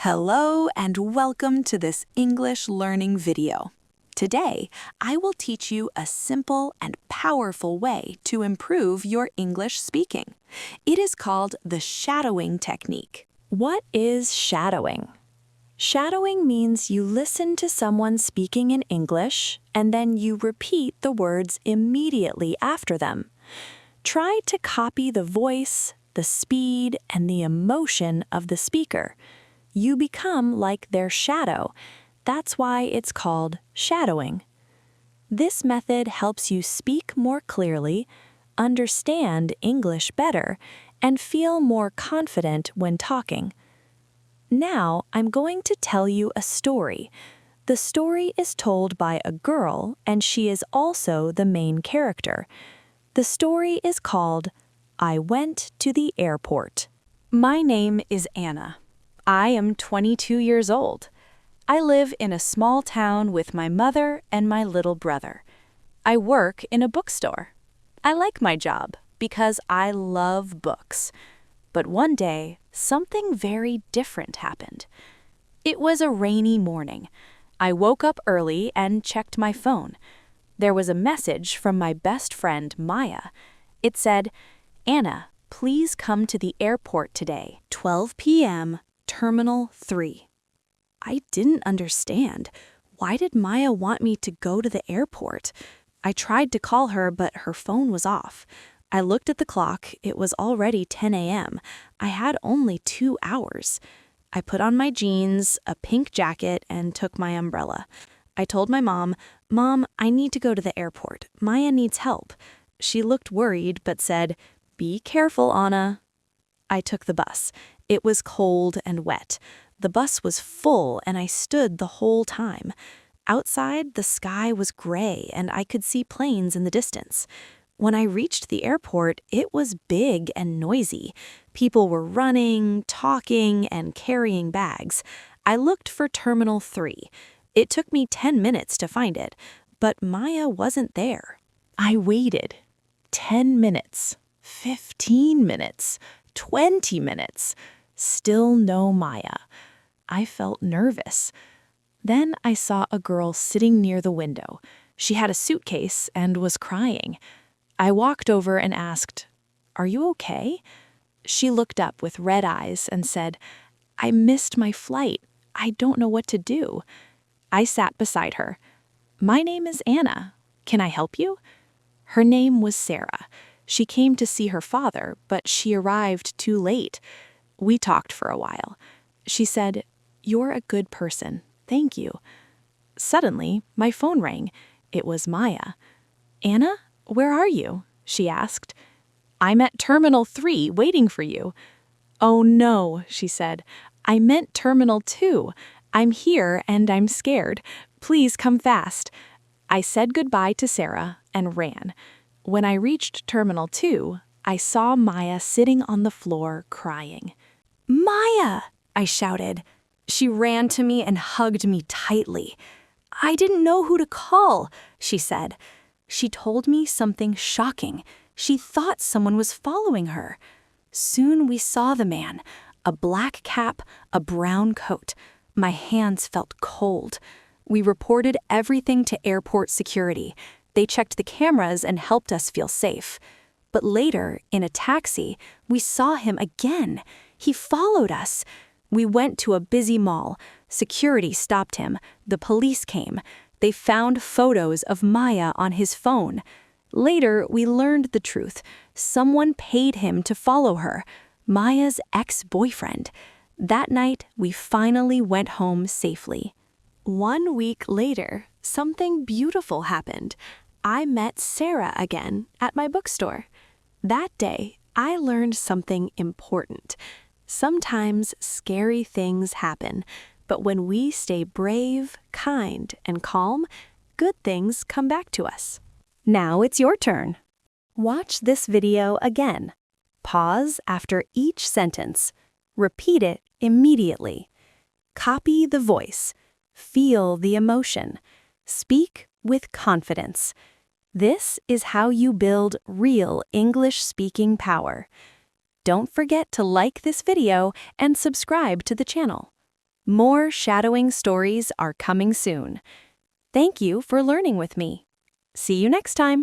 Hello and welcome to this English learning video. Today, I will teach you a simple and powerful way to improve your English speaking. It is called the shadowing technique. What is shadowing? Shadowing means you listen to someone speaking in English and then you repeat the words immediately after them. Try to copy the voice, the speed, and the emotion of the speaker. You become like their shadow. That's why it's called shadowing. This method helps you speak more clearly, understand English better, and feel more confident when talking. Now, I'm going to tell you a story. The story is told by a girl, and she is also the main character. The story is called I Went to the Airport. My name is Anna. I am 22 years old. I live in a small town with my mother and my little brother. I work in a bookstore. I like my job because I love books. But one day, something very different happened. It was a rainy morning. I woke up early and checked my phone. There was a message from my best friend, Maya. It said, "Anna, please come to the airport today, 12 p.m., Terminal 3. I didn't understand. Why did Maya want me to go to the airport? I tried to call her, but her phone was off. I looked at the clock. It was already 10 a.m. I had only 2 hours. I put on my jeans, a pink jacket, and took my umbrella. I told my mom, "Mom, I need to go to the airport. Maya needs help." She looked worried, but said, "Be careful, Anna." I took the bus. It was cold and wet. The bus was full, and I stood the whole time. Outside, the sky was gray, and I could see planes in the distance. When I reached the airport, it was big and noisy. People were running, talking, and carrying bags. I looked for Terminal 3. It took me 10 minutes to find it, but Maya wasn't there. I waited. 10 minutes, 15 minutes, 20 minutes. Still no Maya. I felt nervous. Then I saw a girl sitting near the window. She had a suitcase and was crying. I walked over and asked, "Are you okay?" She looked up with red eyes and said, "I missed my flight. I don't know what to do." I sat beside her. "My name is Anna. Can I help you?" Her name was Sarah. She came to see her father, but she arrived too late. We talked for a while. She said, "You're a good person. Thank you." Suddenly, my phone rang. It was Maya. "Anna, where are you?" she asked. "I'm at Terminal 3 waiting for you." "Oh no," she said. "I meant Terminal 2. I'm here and I'm scared. Please come fast." I said goodbye to Sarah and ran. When I reached Terminal 2, I saw Maya sitting on the floor crying. "Maya!" I shouted. She ran to me and hugged me tightly. "I didn't know who to call," she said. She told me something shocking. She thought someone was following her. Soon we saw the man, a black cap, a brown coat. My hands felt cold. We reported everything to airport security. They checked the cameras and helped us feel safe. But later, in a taxi, we saw him again. He followed us. We went to a busy mall. Security stopped him. The police came. They found photos of Maya on his phone. Later, we learned the truth. Someone paid him to follow her, Maya's ex-boyfriend. That night, we finally went home safely. 1 week later, something beautiful happened. I met Sarah again at my bookstore. That day, I learned something important. Sometimes scary things happen, but when we stay brave, kind, and calm, good things come back to us. Now it's your turn. Watch this video again. Pause after each sentence. Repeat it immediately. Copy the voice. Feel the emotion. Speak with confidence. This is how you build real English speaking power. Don't forget to like this video and subscribe to the channel. More shadowing stories are coming soon. Thank you for learning with me. See you next time.